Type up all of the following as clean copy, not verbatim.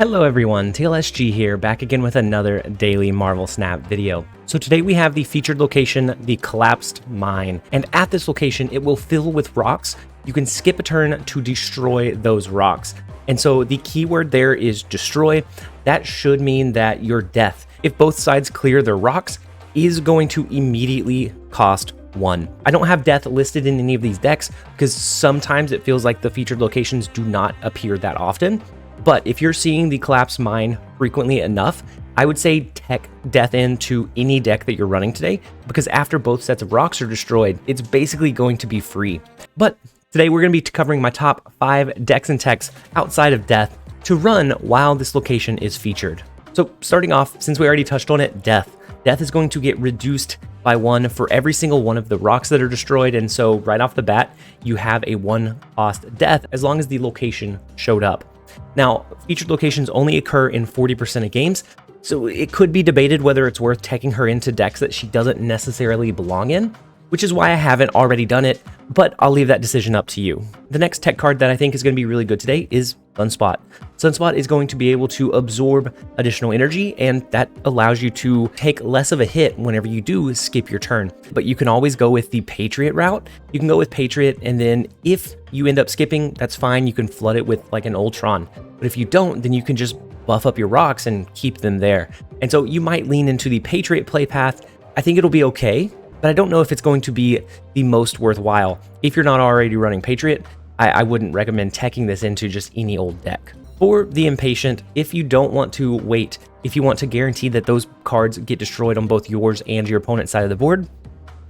Hello everyone, TLSG here, back again with another daily Marvel Snap video. So today we have the featured location, the collapsed mine, and at this location it will fill with rocks. You can skip a turn to destroy those rocks. And so the keyword there is destroy. That should mean that your death, if both sides clear their rocks, is going to immediately cost 1. I don't have death listed in any of these decks because sometimes it feels like the featured locations do not appear that often. But if you're seeing the collapse mine frequently enough, I would say tech death into any deck that you're running today, because after both sets of rocks are destroyed, it's basically going to be free. But today we're going to be covering my top 5 decks and techs outside of death to run while this location is featured. So starting off, since we already touched on it, death. Death is going to get reduced by 1 for every single one of the rocks that are destroyed, and so right off the bat, you have a 1 cost death as long as the location showed up. Now, featured locations only occur in 40% of games, so it could be debated whether it's worth teching her into decks that she doesn't necessarily belong in, which is why I haven't already done it, but I'll leave that decision up to you. The next tech card that I think is going to be really good today is Sunspot. Sunspot is going to be able to absorb additional energy, and that allows you to take less of a hit whenever you do skip your turn. But you can always go with the Patriot route. You can go with Patriot, and then if you end up skipping, that's fine. You can flood it with like an Ultron. But if you don't, then you can just buff up your rocks and keep them there. And so you might lean into the Patriot play path. I think it'll be okay, but I don't know if it's going to be the most worthwhile. If you're not already running Patriot, I wouldn't recommend teching this into just any old deck. For the Impatient, if you don't want to wait, if you want to guarantee that those cards get destroyed on both yours and your opponent's side of the board,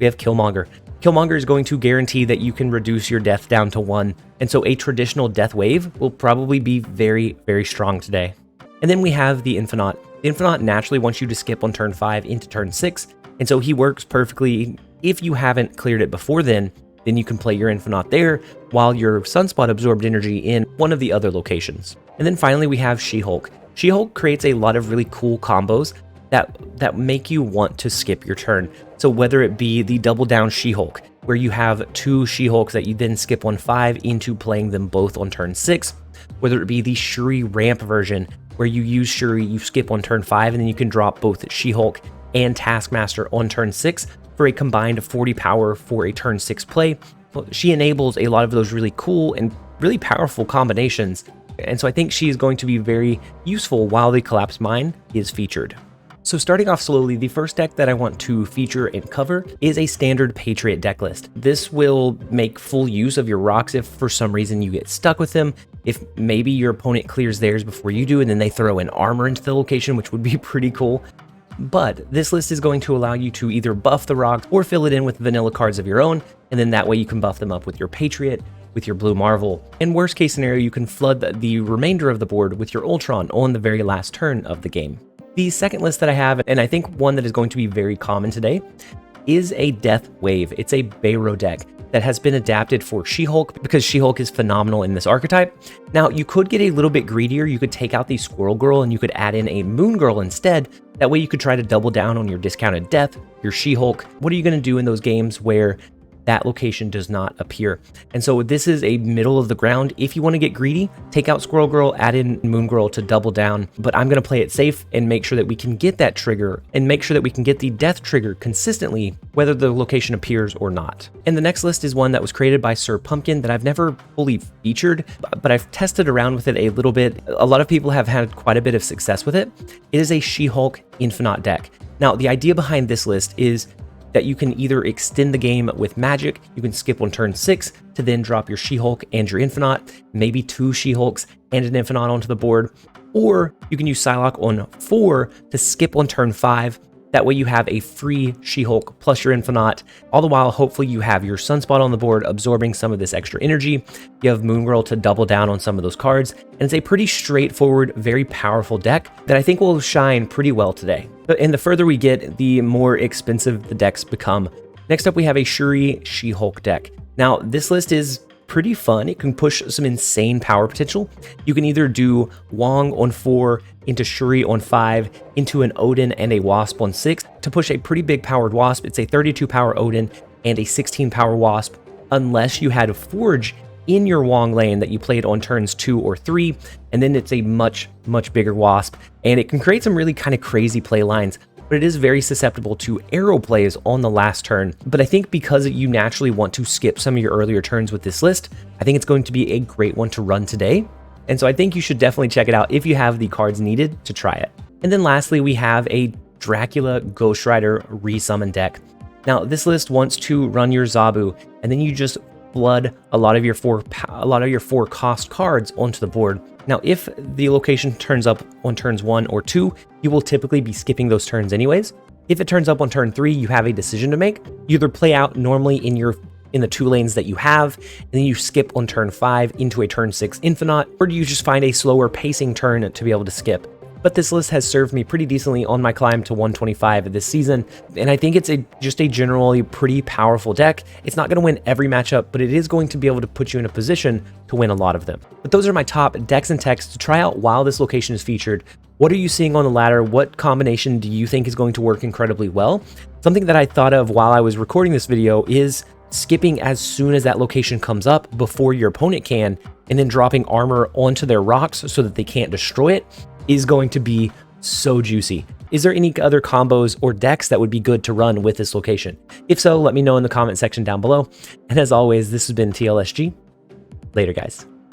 we have Killmonger. Killmonger is going to guarantee that you can reduce your death down to 1, and so a traditional death wave will probably be very, very strong today. And then we have the Infinaut. The Infinaut naturally wants you to skip on turn 5 into turn 6, and so he works perfectly. If you haven't cleared it before then you can play your Infinaut there while your Sunspot absorbed energy in one of the other locations. And then finally we have She-Hulk. She-Hulk creates a lot of really cool combos that make you want to skip your turn. So whether it be the double down She-Hulk, where you have 2 She-Hulks that you then skip on 5 into playing them both on turn 6, whether it be the Shuri ramp version, where you use Shuri, you skip on turn 5, and then you can drop both She-Hulk and Taskmaster on turn 6 for a combined 40 power for a turn 6 play. Well, she enables a lot of those really cool and really powerful combinations, and so I think she is going to be very useful while the Collapse Mine is featured. So starting off slowly, the first deck that I want to feature and cover is a standard Patriot deck list. This will make full use of your rocks if for some reason you get stuck with them, if maybe your opponent clears theirs before you do and then they throw in armor into the location, which would be pretty cool. But this list is going to allow you to either buff the rocks or fill it in with vanilla cards of your own, and then that way you can buff them up with your Patriot, with your Blue Marvel, and worst case scenario, you can flood the remainder of the board with your Ultron on the very last turn of the game. The second list that I have, and I think one that is going to be very common today, is a Death Wave. It's a Bayro deck that has been adapted for She-Hulk because She-Hulk is phenomenal in this archetype. Now, you could get a little bit greedier. You could take out the Squirrel Girl and you could add in a Moon Girl instead. That way you could try to double down on your discounted death, your She-Hulk. What are you going to do in those games where that location does not appear? And so this is a middle of the ground. If you want to get greedy, take out Squirrel Girl, add in Moon Girl to double down, but I'm going to play it safe and make sure that we can get that trigger and make sure that we can get the death trigger consistently, whether the location appears or not. And the next list is one that was created by Sir Pumpkin that I've never fully featured, but I've tested around with it a little bit. A lot of people have had quite a bit of success with it. It is a She-Hulk Infinaut deck. Now, the idea behind this list is that you can either extend the game with magic, you can skip on turn 6 to then drop your She-Hulk and your Infinaut, maybe 2 She-Hulks and an Infinaut onto the board, or you can use Psylocke on 4 to skip on turn 5. That way you have a free She-Hulk plus your Infinaut, all the while hopefully you have your Sunspot on the board absorbing some of this extra energy. You have Moon Girl to double down on some of those cards, and it's a pretty straightforward, very powerful deck that I think will shine pretty well today. And the further we get, the more expensive the decks become. Next up we have a Shuri She-Hulk deck. Now this list is pretty fun. It can push some insane power potential. You can either do Wong on 4, into Shuri on 5, into an Odin and a Wasp on 6 to push a pretty big powered Wasp. It's a 32 power Odin and a 16 power Wasp, unless you had Forge in your Wong lane that you played on turns 2 or 3, and then it's a much bigger Wasp, and it can create some really kind of crazy play lines, but it is very susceptible to arrow plays on the last turn. But I think because you naturally want to skip some of your earlier turns with this list, I think it's going to be a great one to run today. And so I think you should definitely check it out if you have the cards needed to try it. And then lastly, we have a Dracula Ghost Rider resummon deck. Now this list wants to run your Zabu, and then you just flood a lot of your 4 cost cards onto the board. Now, if the location turns up on turns 1 or 2, you will typically be skipping those turns anyways. If it turns up on turn 3, you have a decision to make. You either play out normally in the 2 lanes that you have, and then you skip on turn 5 into a turn 6 Infinaut, or do you just find a slower pacing turn to be able to skip? But this list has served me pretty decently on my climb to 125 this season, and I think it's just a generally pretty powerful deck. It's not going to win every matchup, but it is going to be able to put you in a position to win a lot of them. But those are my top decks and techs to try out while this location is featured. What are you seeing on the ladder? What combination do you think is going to work incredibly well? Something that I thought of while I was recording this video is skipping as soon as that location comes up before your opponent can, and then dropping armor onto their rocks so that they can't destroy it is going to be so juicy. Is there any other combos or decks that would be good to run with this location? If so, let me know in the comment section down below. And as always, this has been TLSG. Later, guys.